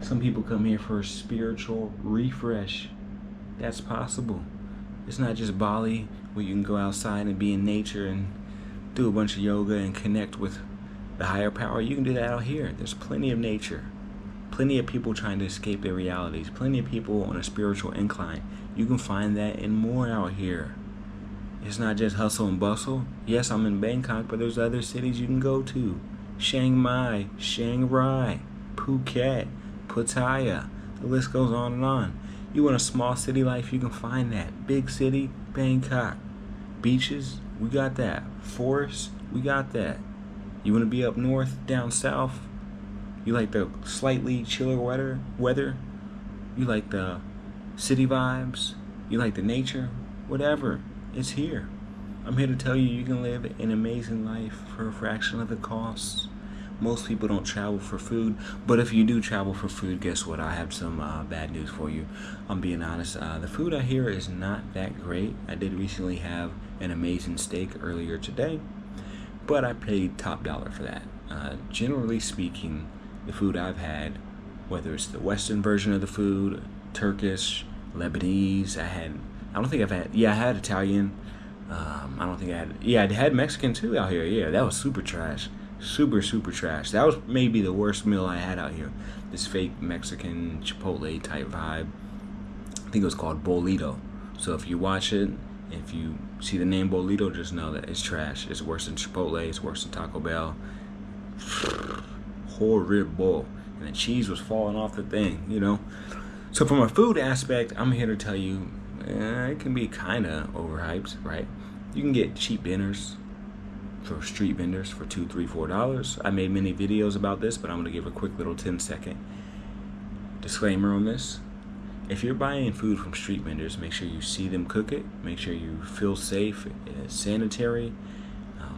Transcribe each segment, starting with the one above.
Some people come here for a spiritual refresh. That's possible. It's not just Bali where you can go outside and be in nature and do a bunch of yoga and connect with the higher power. You can do that out here. There's plenty of nature. Plenty of people trying to escape their realities. Plenty of people on a spiritual incline. You can find that and more out here. It's not just hustle and bustle. Yes, I'm in Bangkok, but there's other cities you can go to. Chiang Mai, Chiang Rai, Phuket, Pattaya. The list goes on and on. You want a small city life, you can find that. Big city, Bangkok. Beaches, we got that. Forests, we got that. You want to be up north, down south? You like the slightly chiller weather? You like the city vibes? You like the nature? Whatever, it's here. I'm here to tell you you can live an amazing life for a fraction of the cost. Most people don't travel for food, but if you do travel for food, guess what? I have some bad news for you. I'm being honest. The food out here is not that great. I did recently have an amazing steak earlier today, but I paid top dollar for that. Generally speaking, the food I've had, whether it's the Western version of the food, Turkish, Lebanese, I had Italian. I had Mexican too out here. Yeah, that was super trash. Super trash. That was maybe the worst meal I had out here. This fake Mexican Chipotle type vibe. I think it was called Bolito. So if you watch it, if you see the name Bolito, just know that it's trash. It's worse than Chipotle. It's worse than Taco Bell. Horrible. And the cheese was falling off the thing, you know. So from a food aspect, I'm here to tell you, it can be kind of overhyped, right? You can get cheap dinners for street vendors for $2, $3, $4. I made many videos about this, but I'm going to give a quick little 10-second disclaimer on this. If you're buying food from street vendors, make sure you see them cook it. Make sure you feel safe, it's sanitary.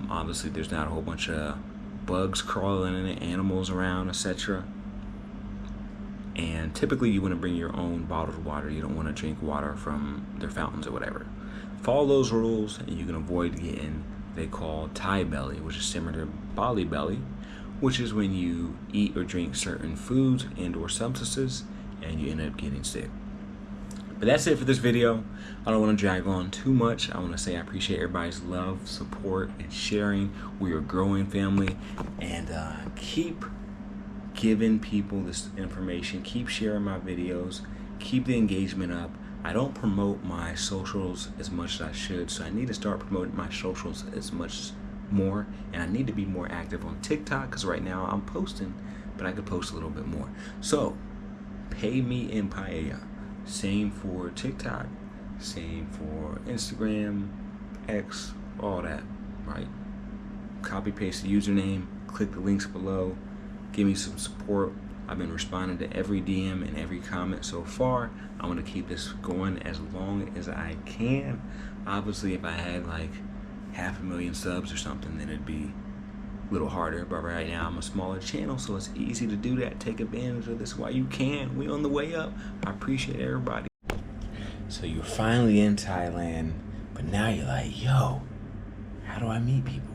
Obviously, there's not a whole bunch of bugs crawling in it, animals around, etc. And typically, you want to bring your own bottled water. You don't want to drink water from their fountains or whatever. Follow those rules, and you can avoid getting they call Thai belly, which is similar to Bali belly, which is when you eat or drink certain foods and or substances and you end up getting sick. But that's it for this video. I don't want to drag on too much. I want to say I appreciate everybody's love, support, and sharing. We are a growing family, and keep giving people this information. Keep sharing my videos. Keep the engagement up. I don't promote my socials as much as I should, so I need to start promoting my socials as much more, and I need to be more active on TikTok, because right now I'm posting, but I could post a little bit more. So, PayMeInPaella. Same for TikTok, same for Instagram, X, all that, right? Copy paste the username, click the links below, give me some support. I've been responding to every DM and every comment so far. I want to keep this going as long as I can. Obviously, if I had like 500,000 subs or something, then it'd be a little harder. But right now, I'm a smaller channel, so it's easy to do that. Take advantage of this while you can. We on the way up. I appreciate everybody. So you're finally in Thailand, but now you're like, yo, how do I meet people?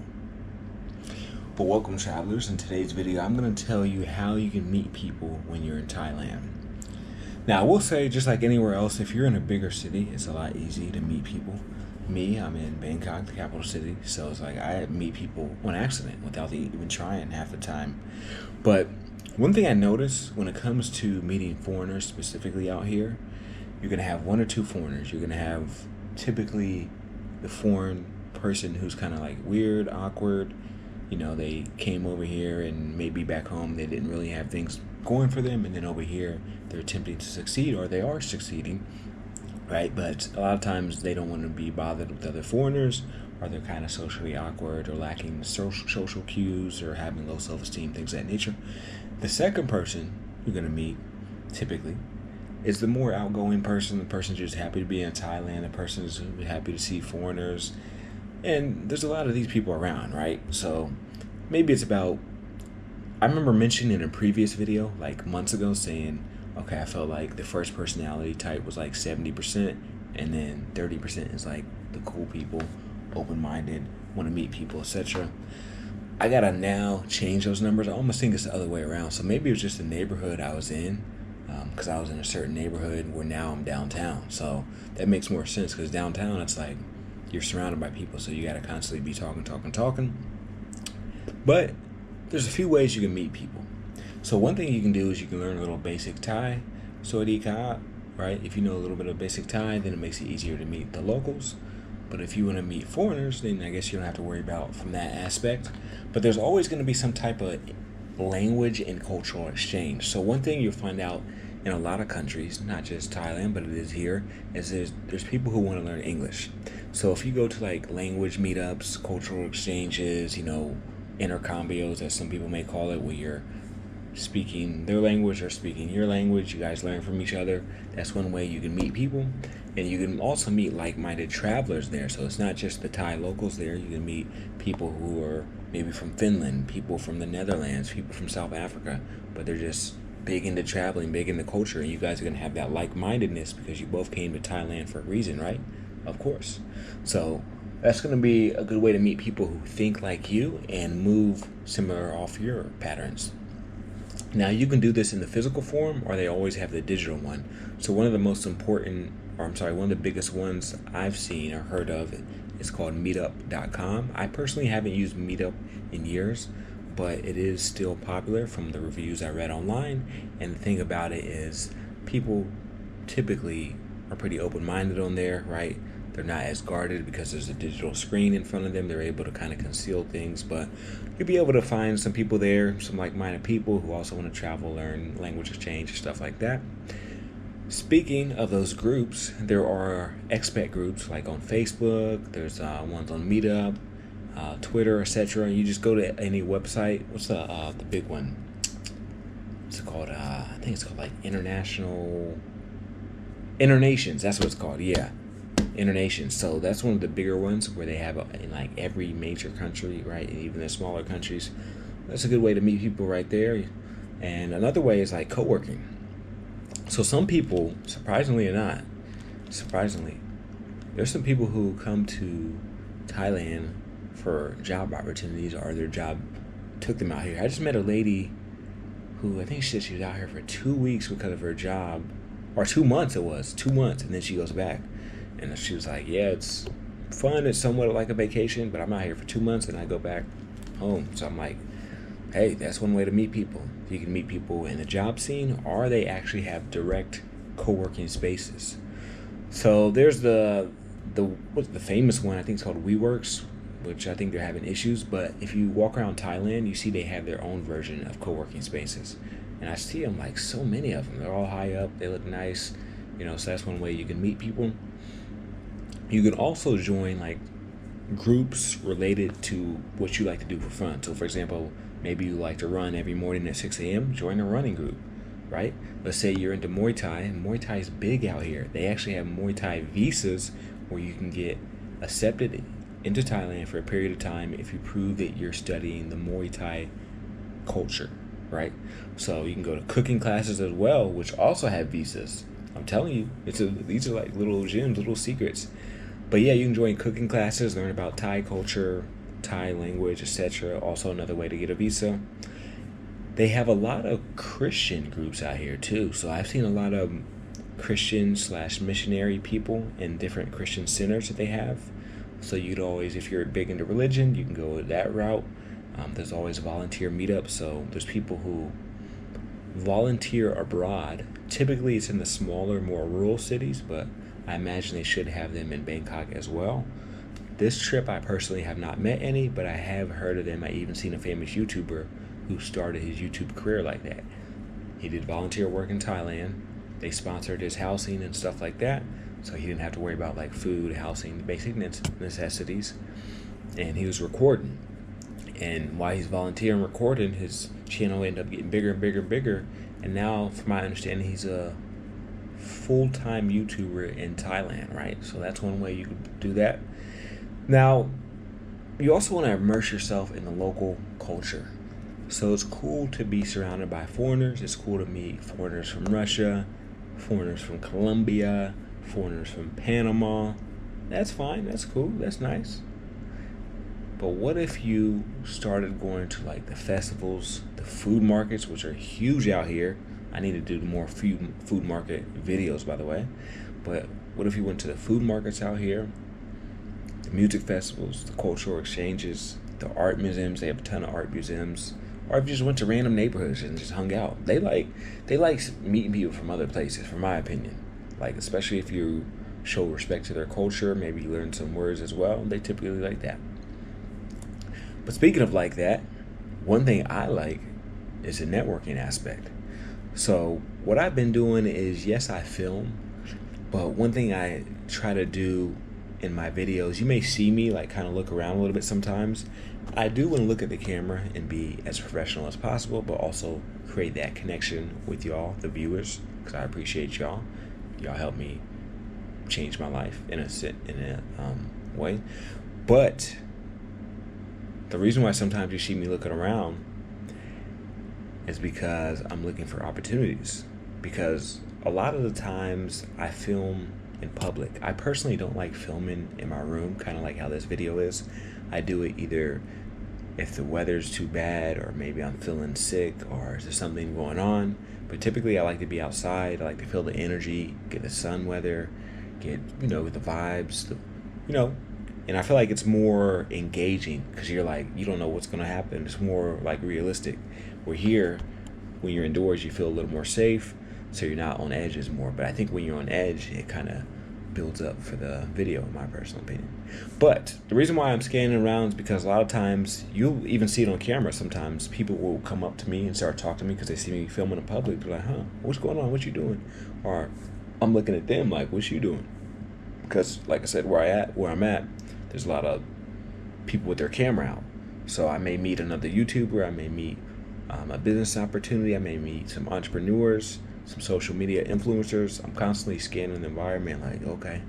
But welcome, travelers. In today's video, I'm going to tell you how you can meet people when you're in Thailand. Now, I will say, just like anywhere else, if you're in a bigger city, it's a lot easier to meet people. Me, I'm in Bangkok, the capital city, so it's like I meet people on accident without even trying half the time. But one thing I notice when it comes to meeting foreigners, specifically out here, you're going to have one or two foreigners. You're going to have typically the foreign person who's kind of like weird, awkward. You know, they came over here and maybe back home they didn't really have things going for them, and then over here they're attempting to succeed, or they are succeeding, right? But a lot of times they don't want to be bothered with other foreigners, or they're kind of socially awkward, or lacking social cues, or having low self-esteem, things of that nature. The second person you're going to meet, typically, is the more outgoing person. The person's just happy to be in Thailand. The person's happy to see foreigners. And there's a lot of these people around, right? So maybe it's about, I remember mentioning in a previous video, like months ago, saying, okay, I felt like the first personality type was like 70%, and then 30% is like the cool people, open-minded, want to meet people, etc. I gotta now change those numbers. I almost think it's the other way around. So maybe it was just the neighborhood I was in because I was in a certain neighborhood where now I'm downtown. So that makes more sense, because downtown it's like you're surrounded by people, so you got to constantly be talking. But there's a few ways you can meet people. So one thing you can do is you can learn a little basic Thai, Sawadee Ka, right? If you know a little bit of basic Thai, then it makes it easier to meet the locals. But if you want to meet foreigners, then I guess you don't have to worry about from that aspect. But there's always going to be some type of language and cultural exchange. So one thing you'll find out in a lot of countries, not just Thailand, but it is here, is there's people who want to learn English. So if you go to like language meetups, cultural exchanges, intercambios, as some people may call it, where you're speaking their language or speaking your language, you guys learn from each other. That's one way you can meet people. And you can also meet like-minded travelers there. So it's not just the Thai locals there. You can meet people who are maybe from Finland, people from the Netherlands, people from South Africa, but they're just big into traveling, big into culture, and you guys are going to have that like-mindedness because you both came to Thailand for a reason, right? Of course. So that's going to be a good way to meet people who think like you and move similar off your patterns. Now, you can do this in the physical form, or they always have the digital one. So one of the one of the biggest ones I've seen or heard of is called Meetup.com. I personally haven't used Meetup in years, but it is still popular from the reviews I read online. And the thing about it is people typically are pretty open-minded on there, right? They're not as guarded because there's a digital screen in front of them. They're able to kind of conceal things, but you'll be able to find some people there, some like-minded people who also want to travel, learn language exchange, stuff like that. Speaking of those groups, there are expat groups like on Facebook. There's ones on Meetup, Twitter, etc. You just go to any website. What's the big one? What's it called? I think it's called like Internations. That's what it's called. Yeah. Internations. So that's one of the bigger ones where they have in like every major country, right? And even the smaller countries. That's a good way to meet people right there. And another way is like co-working. So some people, surprisingly, there's some people who come to Thailand for job opportunities, or their job took them out here. I just met a lady who I think she said she was out here for 2 weeks because of her job, or 2 months it was, 2 months, and then she goes back. And she was like, yeah, it's fun, it's somewhat like a vacation, but I'm out here for 2 months and I go back home. So I'm like, hey, that's one way to meet people. You can meet people in the job scene, or they actually have direct co-working spaces. So there's the famous one, I think it's called WeWorks, which I think they're having issues. But if you walk around Thailand, you see they have their own version of co-working spaces. And I see them, like so many of them. They're all high up, they look nice, so that's one way you can meet people. You can also join like groups related to what you like to do for fun. So for example, maybe you like to run every morning at 6 a.m., join a running group, right? Let's say you're into Muay Thai, and Muay Thai is big out here. They actually have Muay Thai visas where you can get accepted into Thailand for a period of time if you prove that you're studying the Muay Thai culture, right? So you can go to cooking classes as well, which also have visas. I'm telling you, these are like little gems, little secrets. But yeah, you can join cooking classes, learn about Thai culture, Thai language, etc. Also another way to get a visa. They have a lot of Christian groups out here too. So I've seen a lot of Christian/missionary people in different Christian centers that they have. So you'd always, if you're big into religion, you can go that route. There's always volunteer meetups. So there's people who volunteer abroad. Typically it's in the smaller, more rural cities, but I imagine they should have them in Bangkok as well. This trip, I personally have not met any, but I have heard of them. I even seen a famous YouTuber who started his YouTube career like that. He did volunteer work in Thailand. They sponsored his housing and stuff like that, so he didn't have to worry about like food, housing, basic necessities. And he was recording. And while he's volunteering recording, his channel ended up getting bigger and bigger and bigger. And now, from my understanding, he's a full-time YouTuber in Thailand, right? So that's one way you could do that. Now, you also want to immerse yourself in the local culture. So it's cool to be surrounded by foreigners. It's cool to meet foreigners from Russia, foreigners from Colombia, foreigners from Panama. That's fine. That's cool. That's nice. But what if you started going to like the festivals, the food markets, which are huge out here? I need to do more food market videos, by the way. But what if you went to the food markets out here, the music festivals, the cultural exchanges, the art museums? They have a ton of art museums. Or if you just went to random neighborhoods and just hung out. They like meeting people from other places, from my opinion. Like, especially if you show respect to their culture, maybe you learn some words as well. They typically like that. But speaking of like that, one thing I like is the networking aspect. So what I've been doing is, yes, I film, but one thing I try to do in my videos, you may see me like kind of look around a little bit sometimes. I do want to look at the camera and be as professional as possible, but also create that connection with y'all, the viewers, because I appreciate y'all. Y'all help me change my life in a way. But the reason why sometimes you see me looking around is because I'm looking for opportunities. Because a lot of the times I film in public. I personally don't like filming in my room, kind of like how this video is. I do it either if the weather's too bad, or maybe I'm feeling sick, or is there something going on. But typically I like to be outside. I like to feel the energy, get the sun weather, get, the vibes, and I feel like it's more engaging because you're like, you don't know what's going to happen. It's more like realistic. We're here, when you're indoors, you feel a little more safe, so you're not on edge as more. But I think when you're on edge, it kind of builds up for the video, in my personal opinion. But the reason why I'm scanning around is because a lot of times, you'll even see it on camera sometimes, people will come up to me and start talking to me because they see me filming in public. They're like, what's going on? What you doing? Or I'm looking at them like, what you doing? Because like I said, where I'm at, there's a lot of people with their camera out. So I may meet another YouTuber, I may meet a business opportunity, I may meet some entrepreneurs, some social media influencers. I'm constantly scanning the environment like, okay,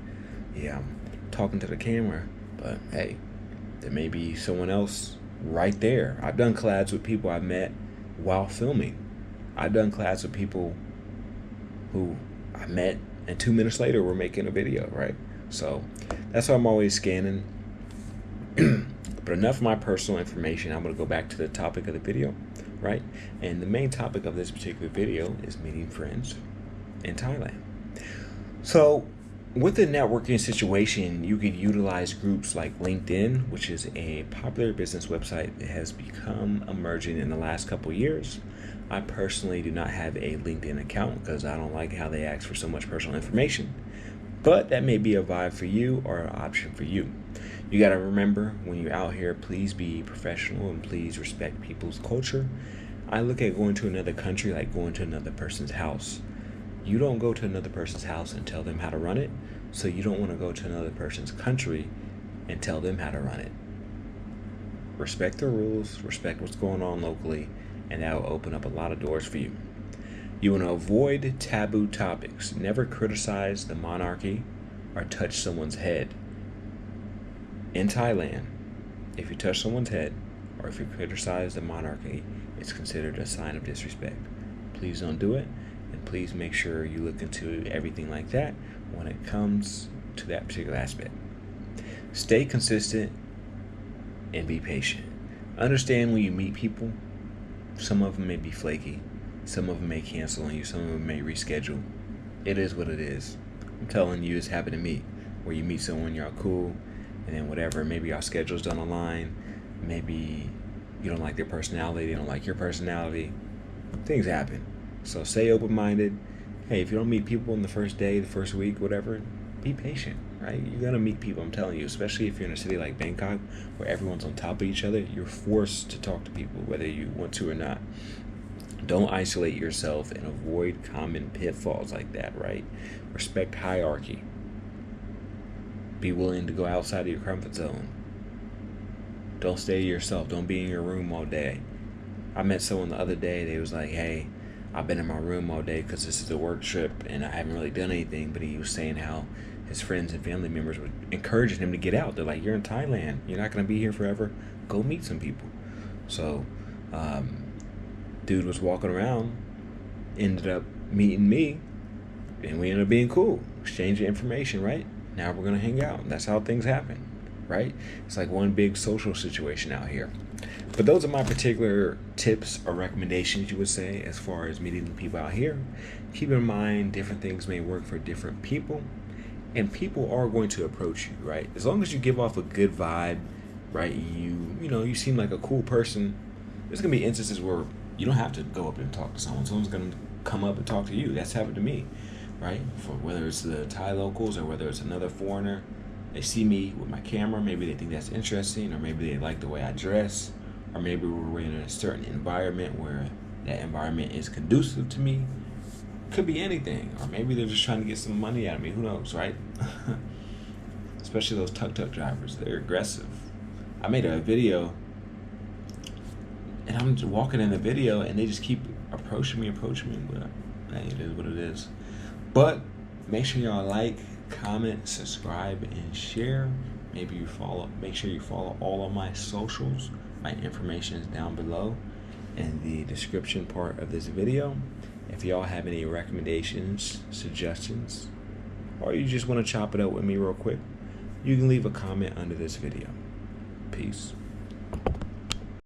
yeah, I'm talking to the camera, but hey, there may be someone else right there. I've done collabs with people I've met while filming. I've done collabs with people who I met and 2 minutes later we're making a video, right? So that's why I'm always scanning. But enough of my personal information. I'm going to go back to the topic of the video, right? And the main topic of this particular video is meeting friends in Thailand. So with the networking situation, you could utilize groups like LinkedIn, which is a popular business website that has become emerging in the last couple years. I personally do not have a LinkedIn account because I don't like how they ask for so much personal information. But that may be a vibe for you or an option for you. You got to remember, when you're out here, please be professional and please respect people's culture. I look at going to another country like going to another person's house. You don't go to another person's house and tell them how to run it, so you don't want to go to another person's country and tell them how to run it. Respect the rules, respect what's going on locally, and that will open up a lot of doors for you. You want to avoid taboo topics. Never criticize the monarchy or touch someone's head. In Thailand, if you touch someone's head or if you criticize the monarchy, it's considered a sign of disrespect. Please don't do it, and please make sure you look into everything like that when it comes to that particular aspect. Stay consistent and be patient. Understand when you meet people, some of them may be flaky, some of them may cancel on you, some of them may reschedule. It is what it is. I'm telling you, it's happened to me, where you meet someone, you're all cool, and then whatever, maybe our schedules don't align, maybe you don't like their personality, they don't like your personality. Things happen. So stay open-minded. Hey, if you don't meet people in the first day, the first week, whatever, be patient, right? You're going to meet people, I'm telling you, especially if you're in a city like Bangkok where everyone's on top of each other. You're forced to talk to people whether you want to or not. Don't isolate yourself and avoid common pitfalls like that, right? Respect hierarchy. Be willing to go outside of your comfort zone. Don't stay to yourself. Don't be in your room all day. I met someone the other day. They was like, hey, I've been in my room all day because this is a work trip and I haven't really done anything. But he was saying how his friends and family members were encouraging him to get out. They're like, you're in Thailand. You're not going to be here forever. Go meet some people. So, dude was walking around, ended up meeting me, and we ended up being cool. Exchanging information, right? Now we're going to hang out. That's how things happen, right? It's like one big social situation out here. But those are my particular tips or recommendations, you would say, as far as meeting people out here. Keep in mind, different things may work for different people, and people are going to approach you, right? As long as you give off a good vibe, right? You seem like a cool person. There's gonna be instances where you don't have to go up and talk to someone. Someone's gonna come up and talk to you. That's happened to me, right? For whether it's the Thai locals or whether it's another foreigner, they see me with my camera. Maybe they think that's interesting, or maybe they like the way I dress, or maybe we're in a certain environment where that environment is conducive to me. Could be anything, or maybe they're just trying to get some money out of me. Who knows, right? Especially those tuk-tuk drivers. They're aggressive. I made a video, and I'm just walking in the video, and they just keep approaching me. But hey, it is what it is. But make sure y'all like, comment, subscribe, and share. Make sure you follow all of my socials. My information is down below in the description part of this video. If y'all have any recommendations, suggestions, or you just want to chop it up with me real quick, you can leave a comment under this video. Peace.